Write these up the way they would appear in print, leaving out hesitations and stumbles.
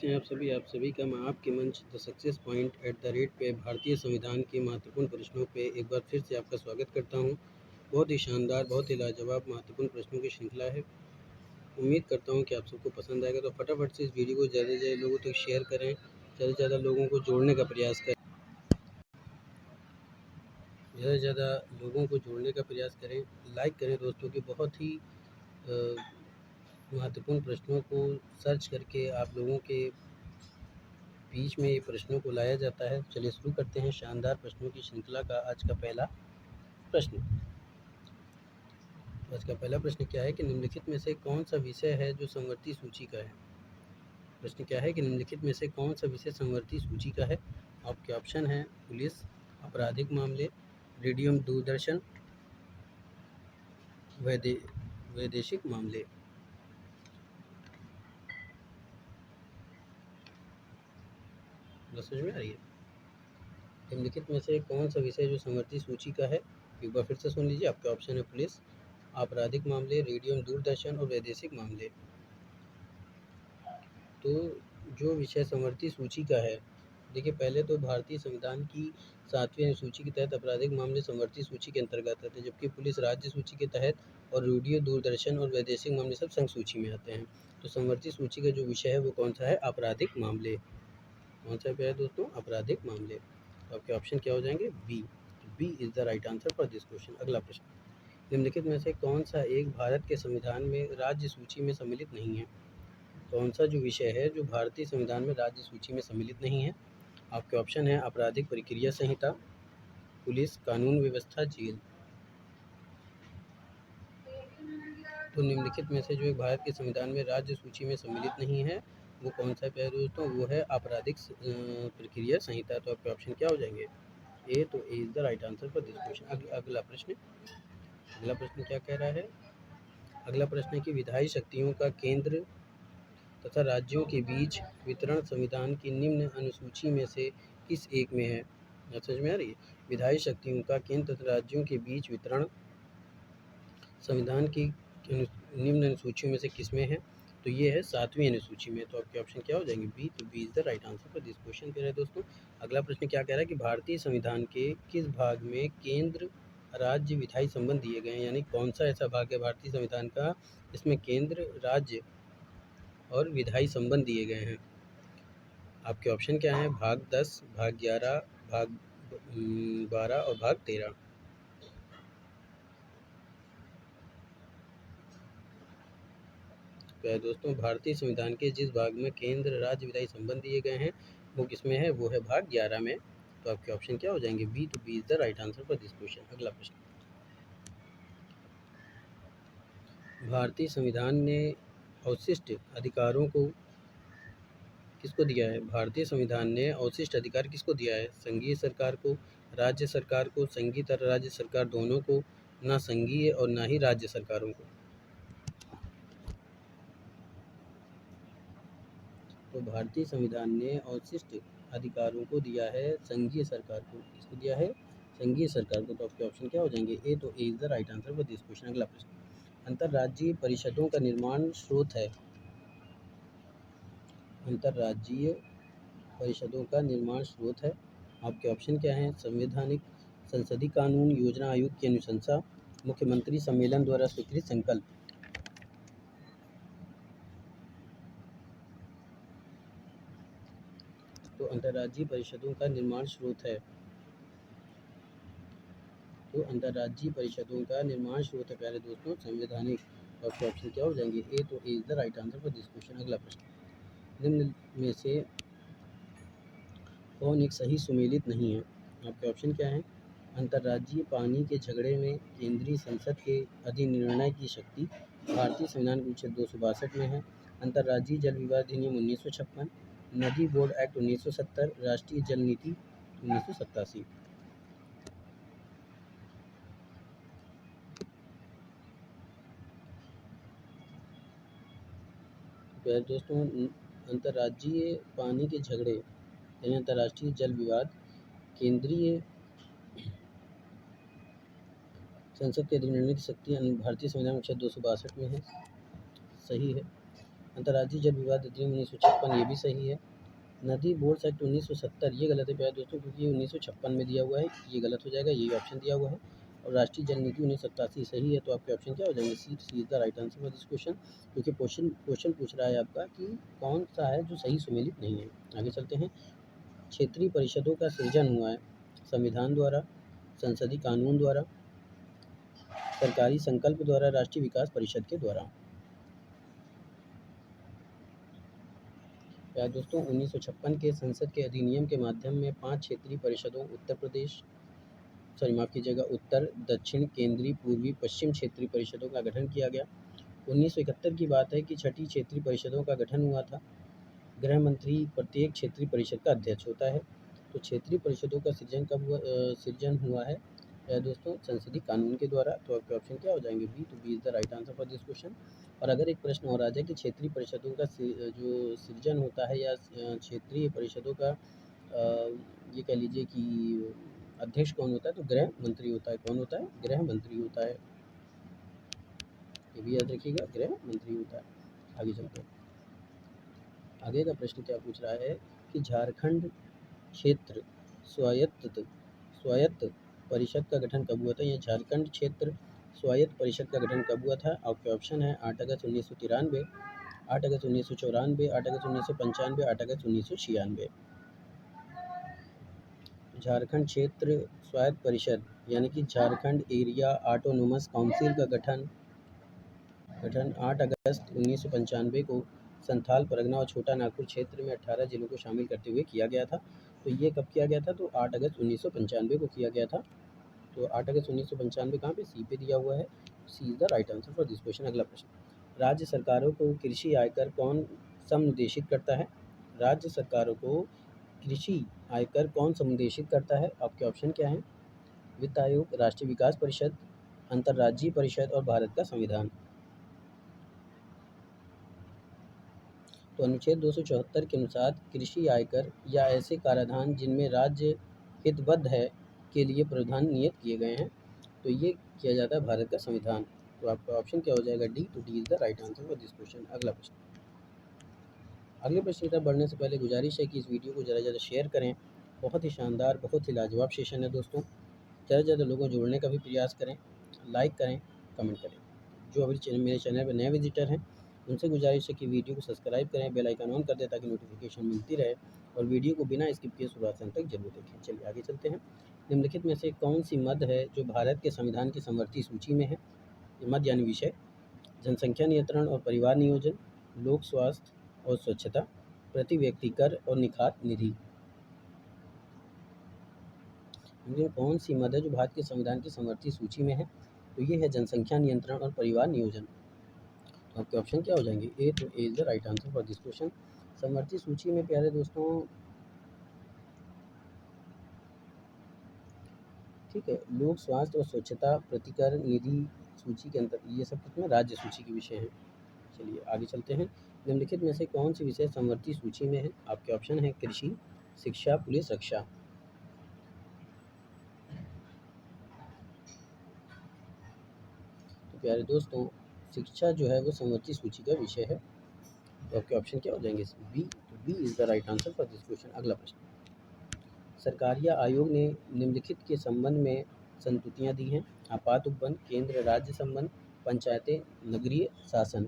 कैसे हैं आप सभी का मैं आपके मंच द सक्सेस पॉइंट @ पे भारतीय संविधान के महत्वपूर्ण प्रश्नों पे एक बार फिर से आपका स्वागत करता हूं। बहुत ही शानदार, बहुत ही लाजवाब महत्वपूर्ण प्रश्नों की श्रृंखला है। उम्मीद करता हूं कि आप सबको पसंद आएगा, तो फटाफट से इस वीडियो को ज़्यादा से ज़्यादा लोगों तक शेयर करें, ज़्यादा से ज़्यादा लोगों को जोड़ने का प्रयास करें, ज़्यादा से ज़्यादा लोगों को जोड़ने का प्रयास करें, लाइक करें दोस्तों की। बहुत ही महत्वपूर्ण प्रश्नों को सर्च करके आप लोगों के बीच में ये प्रश्नों को लाया जाता है। चलिए शुरू करते हैं शानदार प्रश्नों की श्रृंखला का। आज का पहला प्रश्न क्या है कि निम्नलिखित में से कौन सा विषय है जो समवर्ती सूची का है। प्रश्न क्या है कि निम्नलिखित में से कौन सा विषय समवर्ती सूची का है। आपके ऑप्शन हैं पुलिस, आपराधिक मामले, रेडियो दूरदर्शन, वैदेशिक मामले। समझ में आ रही है? निम्नलिखित में से कौन सा विषय जो समवर्ती सूची का है, एक बार फिर से सुन लीजिए। आपके ऑप्शन है पुलिस, आपराधिक मामले, रेडियो दूरदर्शन और वैदेशिक मामले। तो जो विषय समवर्ती सूची का है, देखिए पहले तो भारतीय संविधान की 7वीं अनुसूची के तहत आपराधिक मामले समवर्ती सूची के अंतर्गत आते हैं, जबकि पुलिस राज्य सूची के तहत और रेडियो दूरदर्शन और वैदेशिक मामले सब संघ सूची में आते हैं। तो समवर्ती सूची का जो विषय है वो कौन सा है? आपराधिक मामले। कौन सा है दोस्तों? आपराधिक मामले। तो आपके ऑप्शन क्या हो जाएंगे? B is the right answer for this question. अगला प्रश्न, निम्नलिखित में से कौन सा एक भारत के संविधान में राज्य सूची में सम्मिलित नहीं है। कौन सा जो विषय है जो भारतीय संविधान में राज्य सूची में सम्मिलित नहीं है। आपके ऑप्शन है आपराधिक प्रक्रिया संहिता, पुलिस, कानून व्यवस्था, जेल। तो निम्नलिखित में से जो एक भारत के संविधान में राज्य सूची में सम्मिलित नहीं है वो कौन सा है दोस्तों? वो है आपराधिक प्रक्रिया संहिता। तो आपके ऑप्शन क्या हो जाएंगे? ए। तो A is the right answer for this question. अगला प्रश्न क्या कह रहा है? अगला प्रश्न है कि विधायी शक्तियों का केंद्र तथा राज्यों के बीच वितरण संविधान की निम्न अनुसूची में से किस एक में है। समझ में आ रही है? विधायी शक्तियों का केंद्र तथा राज्यों के बीच वितरण संविधान की निम्न अनुसूचियों में से किस में है? तो ये है 7वीं अनुसूची में। तो आपके ऑप्शन क्या हो जाएंगे? बी। तो B is the right answer for this question कह रहे हैं दोस्तों। अगला प्रश्न क्या कह रहा है कि भारतीय संविधान के किस भाग में केंद्र राज्य विधायी संबंध दिए गए हैं। यानी कौन सा ऐसा भाग है भारतीय संविधान का इसमें केंद्र, राज्य और विधायी संबंध दिए गए हैं। आपके ऑप्शन क्या हैं? भाग 10, भाग 11, भाग 12 और भाग 13। तो दोस्तों भारतीय संविधान के जिस भाग में केंद्र, राज्य, विधायी संबंध दिए गए हैं वो किसमें है? वो है भाग 11 में। तो आपके ऑप्शन क्या हो जाएंगे? बी। तो B is the right answer for this question. अगला प्रश्न, भारतीय संविधान ने अवशिष्ट अधिकारों को किसको दिया है? भारतीय संविधान ने अवशिष्ट अधिकार किसको दिया है? संघीय सरकार को, राज्य सरकार को, संघीय तथा राज्य सरकार दोनों को, ना संघीय और ना ही राज्य सरकारों को। तो भारतीय संविधान ने अवशिष्ट अधिकारों को दिया है संघीय सरकार को। किसको दिया है? संघीय सरकार को। तो आपके ऑप्शन क्या हो जाएंगे? ए। तो A is the right answer for this question. अगला प्रश्न, अंतर्राज्यीय परिषदों का निर्माण स्रोत है। अंतर्राज्यीय परिषदों का निर्माण स्रोत है। आपके ऑप्शन क्या हैं? संवैधानिक, संसदीय कानून, योजना आयोग की अनुशंसा, मुख्यमंत्री सम्मेलन द्वारा स्वीकृत संकल्प। तो अंतर्राज्यीय परिषदों का निर्माण स्रोत है। तो अंतर्राज्यीय परिषदों का निर्माण स्रोत है प्यारे दोस्तों संवैधानिक। आपके ऑप्शन क्या हो जाएंगे? ए। तो A is the right answer for this question. अगला प्रश्न, निम्न में से कौन एक सही सुमेलित नहीं है? आपके ऑप्शन क्या हैं? अंतर्राज्यीय पानी के झगड़े में केंद्रीय संसद के अधिनिर्णय की शक्ति भारतीय संविधान के अनुच्छेद 262 में है। अंतर्राज्यीय जल विवाद अधिनियम 1956, नदी बोर्ड एक्ट 1970, राष्ट्रीय जल नीति 1987। दोस्तों अंतर्राज्यीय पानी के झगड़े यानी अंतर्राष्ट्रीय जल विवाद केंद्रीय संसद के अधिनिर्णय की शक्ति भारतीय संविधान अनुच्छेद 262 में है। सही है। अंतर्राज्यीय जल विवाद अधिनियम 1956, ये भी सही है। नदी बोर्ड्स एक्ट 1970, ये गलत है प्यारे दोस्तों, क्योंकि 1956 में दिया हुआ है, ये गलत हो जाएगा, यही ऑप्शन दिया हुआ है। और राष्ट्रीय जल नीति 1987 सही है, तो आपके ऑप्शन क्या हो जाएंगे? C is the right answer for this question, क्योंकि क्वेश्चन पूछ रहा है आपका कि कौन सा है जो सही सुमेलित नहीं है। आगे चलते हैं। क्षेत्रीय परिषदों का सृजन हुआ है संविधान द्वारा, संसदीय कानून द्वारा, सरकारी संकल्प द्वारा, राष्ट्रीय विकास परिषद के द्वारा। प्यारे दोस्तों, 1956 के संसद के अधिनियम के माध्यम में 5 क्षेत्रीय परिषदों उत्तर, दक्षिण, केंद्रीय, पूर्वी, पश्चिम क्षेत्रीय परिषदों का गठन किया गया। 1971 की बात है कि 6ठी क्षेत्रीय परिषदों का गठन हुआ था। गृह मंत्री प्रत्येक क्षेत्रीय परिषद का अध्यक्ष होता है। तो क्षेत्रीय परिषदों का सृजन हुआ है दोस्तों संसदीय कानून के द्वारा। तो आपके ऑप्शन क्या हो जाएंगे? बी। तो B is the right answer for this question. और अगर एक प्रश्न और आ जाए कि क्षेत्रीय परिषदों का जो सृजन होता है या क्षेत्रीय परिषदों का ये कह लीजिए कि अध्यक्ष कौन होता है, तो गृह मंत्री होता है। कौन होता है? गृह मंत्री होता है, ये भी याद रखिएगा, गृह मंत्री होता है। आगे चलते हैं। आगे का प्रश्न क्या पूछ रहा है कि झारखंड क्षेत्र स्वायत्त परिषद का गठन कब हुआ था? या झारखंड क्षेत्र स्वायत्त परिषद का गठन कब हुआ था? आपके ऑप्शन है 8 अगस्त 1993, 8 अगस्त 1994, 8 अगस्त 1995, 8 अगस्त 1996। झारखंड क्षेत्र स्वायत्त परिषद यानी कि झारखंड एरिया ऑटोनोमस काउंसिल का गठन 8 अगस्त 1995 को संथाल परगना और छोटा नागपुर क्षेत्र में 18 जिलों को शामिल करते हुए किया गया था। तो ये कब किया गया था? तो 8 अगस्त 1995 को किया गया था। तो 8 अगस्त 1995 कहाँ पे? सी पे दिया हुआ है। C is the right answer for this question. अगला प्रश्न, राज्य सरकारों को कृषि आयकर कौन समुदेशित करता है? राज्य सरकारों को कृषि आयकर कौन समुदेशित करता है? आपके ऑप्शन क्या हैं? वित्त आयोग, राष्ट्रीय विकास परिषद, अंतर्राज्यीय परिषद और भारत का संविधान। तो अनुच्छेद 274 के अनुसार कृषि आयकर या ऐसे कराधान जिनमें राज्य हितबद्ध है के लिए प्रावधान नियत किए गए हैं, तो ये किया जाता है भारत का संविधान। तो आपका ऑप्शन क्या हो जाएगा? डी। तो D is the right answer for this question. अगला प्रश्न, अगले प्रश्न की तरफ बढ़ने से पहले गुजारिश है कि इस वीडियो को ज़्यादा शेयर करें। बहुत ही शानदार, बहुत ही लाजवाब सेशन है दोस्तों। ज़्यादा लोगों को जोड़ने का भी प्रयास करें, लाइक करें, कमेंट करें। जो अभी मेरे चैनल पर नए विजिटर हैं उनसे गुजारिश है कि वीडियो को सब्सक्राइब करें, बेल आइकन ऑन कर दें ताकि नोटिफिकेशन मिलती रहे, और वीडियो को बिना स्किप किए शुरुआत से अंत तक जरूर देखें। चलिए आगे चलते हैं। निम्नलिखित में से कौन सी मद है जो भारत के संविधान की समवर्ती सूची में है? मद यानी विषय, जनसंख्या नियंत्रण और परिवार नियोजन, लोक स्वास्थ्य और स्वच्छता, प्रति व्यक्ति कर और निखात निधि। कौन सी मद है जो भारत के संविधान की समवर्ती सूची में है? तो ये है जनसंख्या नियंत्रण और परिवार नियोजन। तो आपके ऑप्शन क्या हो जाएंगे? ए। तो A is the right answer for this question. समवर्ती सूची में प्यारे दोस्तों, ठीक है, लोक स्वास्थ्य और स्वच्छता, प्रतिकर, निधि सूची के अंदर ये सब कितने राज्य सूची के विषय हैं। चलिए आगे चलते हैं। निम्नलिखित में से कौन सी विषय समवर्ती सूची में है? आपके ऑप्शन है कृषि, शिक्षा, पुलिस, रक्षा। तो प्यारे दोस्तों, शिक्षा जो है वो समवर्ती सूची का विषय है। तो आपके ऑप्शन क्या हो जाएंगे? बी। तो B is the right answer for this question. अगला प्रश्न, सरकारिया आयोग ने निम्नलिखित के संबंध में संस्तुतियाँ दी हैं? आपात उपबंध, केंद्र राज्य संबंध, पंचायतें, नगरीय शासन।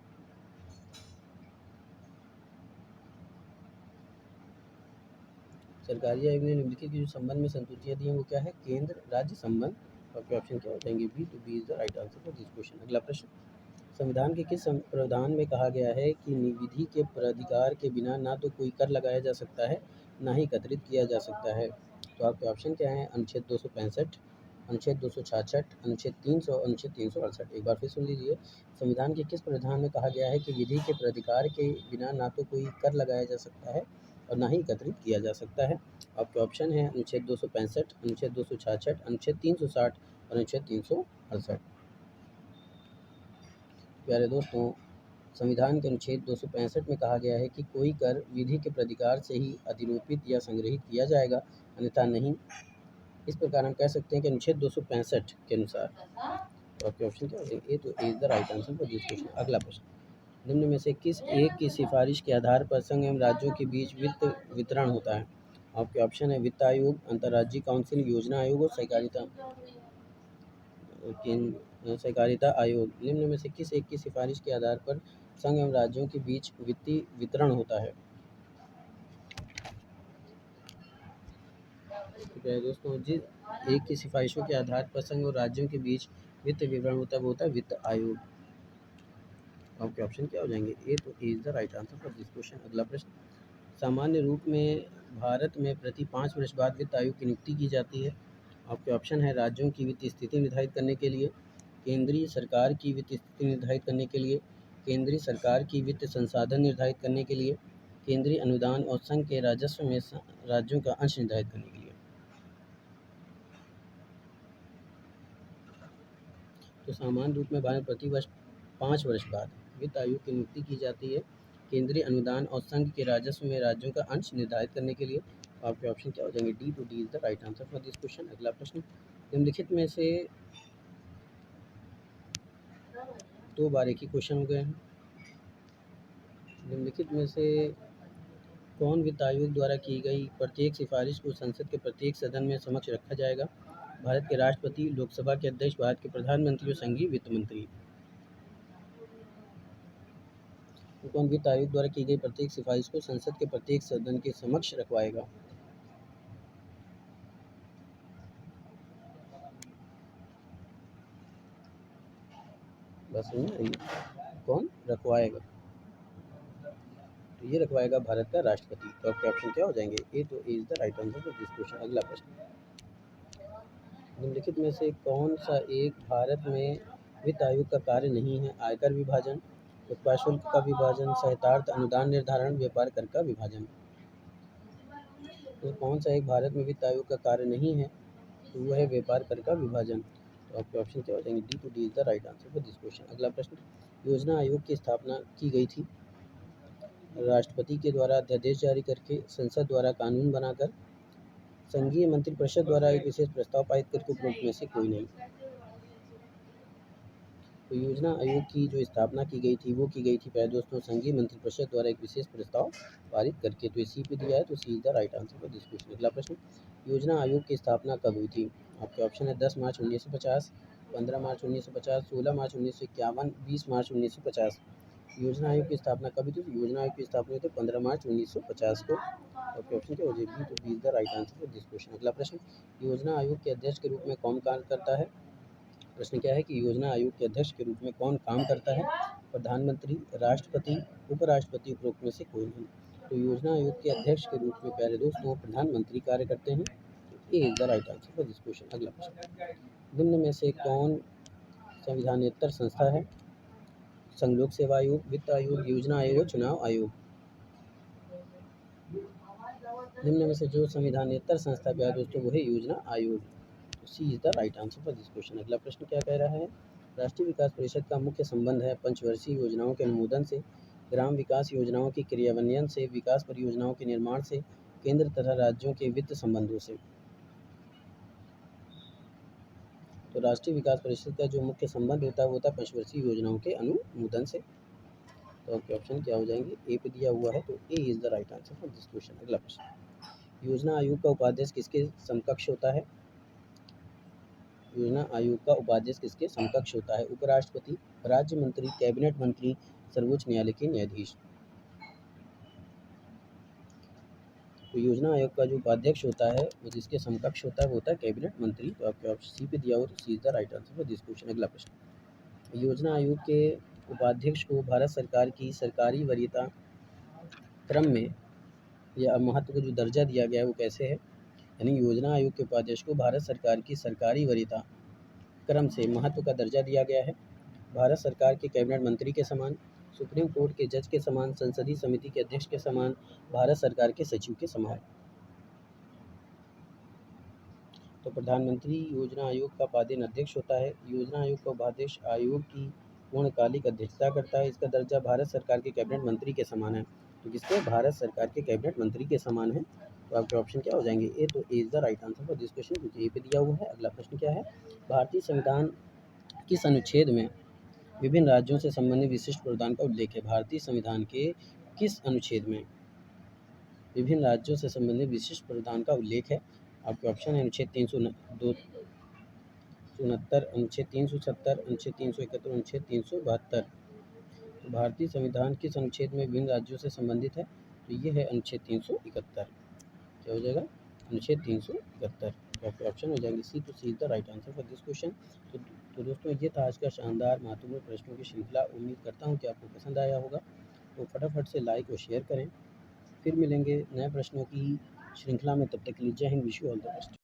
सरकारी आयोग ने निम्नलिखित के जो संबंध में संस्तुतियाँ दी हैं वो क्या है? केंद्र राज्य संबंध। आपके ऑप्शन क्या हो जाएंगे? बी। तो B is the right answer for this question. अगला प्रश्न, संविधान के किस प्रावधान में कहा गया है कि निविधि के प्राधिकार के बिना ना तो कोई कर लगाया जा सकता है ना ही एकत्रित किया जा सकता है? तो आपके ऑप्शन क्या हैं? अनुच्छेद 265, अनुच्छेद 266, अनुच्छेद 300, अनुच्छेद 368। एक बार फिर सुन लीजिए, संविधान के किस प्रावधान में कहा गया है कि विधि के प्राधिकार के बिना ना तो कोई कर लगाया जा सकता है और ना ही एकत्रित किया जा सकता है? आपके ऑप्शन हैं अनुच्छेद 265, अनुच्छेद 266, अनुच्छेद 360 और अनुच्छेद 368। प्यारे दोस्तों, संविधान के अनुच्छेद 265 में कहा गया है कि कोई कर विधि के प्राधिकार से ही अधिरोपित या संग्रहित किया जाएगा, अन्यथा नहीं। इस प्रकार हम कह सकते हैं कि अनुच्छेद 265 के अनुसार। तो आपके ऑप्शन क्या हो जाएंगे? ए। तो A is the right answer for this question. अगला प्रश्न, निम्न में से किस एक की सिफारिश के आधार पर संघ एवं राज्यों के बीच वित्त वितरण होता है? आपके ऑप्शन है वित्त आयोग, अंतर्राज्यीय काउंसिल, योजना आयोग और सहकारिता आयोग। निम्न में से किस एक की सिफारिश के आधार पर संघ एवं राज्यों के बीच वित्तीय वितरण होता है? तो दोस्तों, जिस एक की सिफारिशों के आधार पर संघ और राज्यों के बीच वित्त विवरण होता है वो होता है वित्त आयोग। आपके ऑप्शन क्या हो जाएंगे? ए तो A is the right answer for this question. अगला प्रश्न, सामान्य रूप में भारत में प्रति 5 वर्ष बाद वित्त आयोग की नियुक्ति की जाती है। आपके ऑप्शन है राज्यों की वित्तीय स्थिति निर्धारित करने के लिए, केंद्रीय सरकार की वित्तीय स्थिति निर्धारित करने के लिए, केंद्रीय सरकार की वित्त संसाधन निर्धारित करने के लिए, केंद्रीय अनुदान और संघ के राजस्व में राज्यों का अंश निर्धारित करने के लिए। तो सामान्य रूप में भारत प्रति वर्ष 5 वर्ष बाद वित्त आयोग की नियुक्ति की जाती है केंद्रीय अनुदान और संघ के राजस्व में राज्यों का अंश निर्धारित करने के लिए। आपके ऑप्शन क्या हो जाएंगे? D to D is the right answer for this question. अगला प्रश्न, निम्नलिखित में से 2 बार एक ही क्वेश्चन हो गए हैं। निम्नलिखित में से कौन वित्त आयोग द्वारा की गई प्रत्येक सिफारिश को संसद के प्रत्येक सदन में समक्ष रखा जाएगा? भारत के राष्ट्रपति, लोकसभा के अध्यक्ष, भारत के प्रधानमंत्री और संघीय वित्त मंत्री। कौन वित्त आयोग द्वारा की गई प्रत्येक सिफारिश को संसद के प्रत्येक सदन के समक्ष रखवाएगा? बस कौन रखवाएगा? तो ये रखवाएगा भारत का राष्ट्रपति। तो आपके ऑप्शन क्या हो जाएंगे? ए तो A is the right answer for this question. अगला प्रश्न, निम्नलिखित में से कौन सा एक भारत में वित्त आयोग का कार्य नहीं है? आयकर विभाजन, उत्पाद शुल्क का विभाजन, सहितार्थ अनुदान निर्धारण, व्यापार कर का विभाजन। तो कौन सा एक भारत में वित्त आयोग का कार्य नहीं है? तो वह है व्यापार कर का विभाजन। तो आपके ऑप्शन क्या हो जाएंगे? D to D is the right answer for this question. अगला प्रश्न, योजना आयोग की स्थापना की गई थी राष्ट्रपति के द्वारा अध्यादेश जारी करके, संसद द्वारा कानून बनाकर, संघीय मंत्रिपरिषद द्वारा एक विशेष प्रस्ताव पारित करके, उपरोक्त में से कोई नहीं। तो योजना आयोग की जो स्थापना की गई थी वो की गई थी प्यारे दोस्तों संघीय मंत्रिपरिषद द्वारा एक विशेष प्रस्ताव पारित करके। तो सी पे दिया है, तो C is the right answer for this question. अगला प्रश्न, योजना आयोग की स्थापना कब हुई थी? आपके ऑप्शन है 10 मार्च 1950, 15 मार्च 1950, 16 मार्च 1951, 20 मार्च 1950। योजना आयोग की स्थापना कब हुई थी? योजना आयोग की स्थापना हुई थी 15 मार्च 1950 को। आपके ऑप्शन क्या हो जाएगी? तो B is the right answer for this question. अगला प्रश्न, योजना आयोग के अध्यक्ष के रूप में कौन कार्य करता है? प्रश्न क्या है कि योजना आयोग के अध्यक्ष के रूप में कौन काम करता है? प्रधानमंत्री, राष्ट्रपति, उपराष्ट्रपति, उपरोक्त में से कोई नहीं। तो योजना आयोग के अध्यक्ष के रूप में प्यारे दोस्तों प्रधानमंत्री कार्य करते हैं। A is the right answer for this question. अगला प्रश्न, निम्न में से कौन संविधानेतर संस्था है? संघ लोक सेवा आयोग, वित्त आयोग, योजना आयोग, चुनाव आयोग। निम्न में से जो संविधानेतर संस्था प्यारे दोस्तों वो है योजना आयोग। C is the right answer for this question. अगला प्रश्न क्या कह रहा है? राष्ट्रीय विकास परिषद का मुख्य संबंध है पंचवर्षीय योजनाओं के अनुमोदन से, ग्राम विकास योजनाओं की क्रियान्वयन से, विकास परियोजनाओं के निर्माण से, केंद्र तथा राज्यों के वित्त संबंधों से। तो राष्ट्रीय विकास परिषद का जो मुख्य संबंध होता है वो होता है पंचवर्षीय योजनाओं के अनुमोदन से। तो आपके ऑप्शन क्या हो जाएंगे? ए पे दिया हुआ है, तो A is the right answer for this question. अगला प्रश्न, योजना आयोग का उपाध्यक्ष किसके समकक्ष होता है? योजना आयोग का उपाध्यक्ष किसके समकक्ष होता है? उपराष्ट्रपति, राज्य मंत्री, कैबिनेट मंत्री, सर्वोच्च न्यायालय के न्यायाधीश। तो योजना आयोग का जो उपाध्यक्ष होता है वो जिसके समकक्ष होता है वो होता है कैबिनेट मंत्री। तो आपके ऑप्शन सी पे दिया हो, तो C is the right answer for this question. अगला प्रश्न, योजना आयोग के उपाध्यक्ष को भारत सरकार की सरकारी वरीयता क्रम में या महत्व को जो दर्जा दिया गया है वो कैसे है? यानी योजना आयोग के उपाध्यक्ष को भारत सरकार की सरकारी वरीयता क्रम से महत्व का दर्जा दिया गया है। भारत सरकार के कैबिनेट मंत्री के समान, सुप्रीम कोर्ट के जज के समान, संसदीय समिति के अध्यक्ष के समान, भारत सरकार के सचिव के समान। तो प्रधानमंत्री योजना आयोग का पादेन अध्यक्ष होता है। योजना आयोग का उपाध्यक्ष आयोग की पूर्णकालिक अध्यक्षता करता है। इसका दर्जा भारत सरकार के कैबिनेट मंत्री के समान है। तो किसके? भारत सरकार के कैबिनेट मंत्री के समान है। तो आपके ऑप्शन क्या हो जाएंगे? ए तो A is the right answer for this question, क्योंकि ए पे दिया हुआ है। अगला प्रश्न क्या है? भारतीय संविधान किस अनुच्छेद में विभिन्न राज्यों से संबंधित विशिष्ट प्रावधान का उल्लेख है भारतीय संविधान के किस अनुच्छेद में? विभिन्न राज्यों से संबंधित विशिष्ट प्रावधान का उल्लेख है। आपके ऑप्शन है अनुच्छेद 369, अनुच्छेद 370, अनुच्छेद 371, अनुच्छेद 372। तो भारतीय संविधान किस अनुच्छेद में विभिन्न राज्यों से संबंधित है? तो ये है अनुच्छेद 371। क्या हो जाएगा? अनुच्छेद 371। तो आपके ऑप्शन हो जाएंगे सी। तो C is the right answer for this question. तो दोस्तों ये था आज का शानदार महत्वपूर्ण प्रश्नों की श्रृंखला। उम्मीद करता हूँ कि आपको पसंद आया होगा। तो फटाफट से लाइक और शेयर करें। फिर मिलेंगे नए प्रश्नों की श्रृंखला में। तब तक के लिए जय Hind, wish you all the best.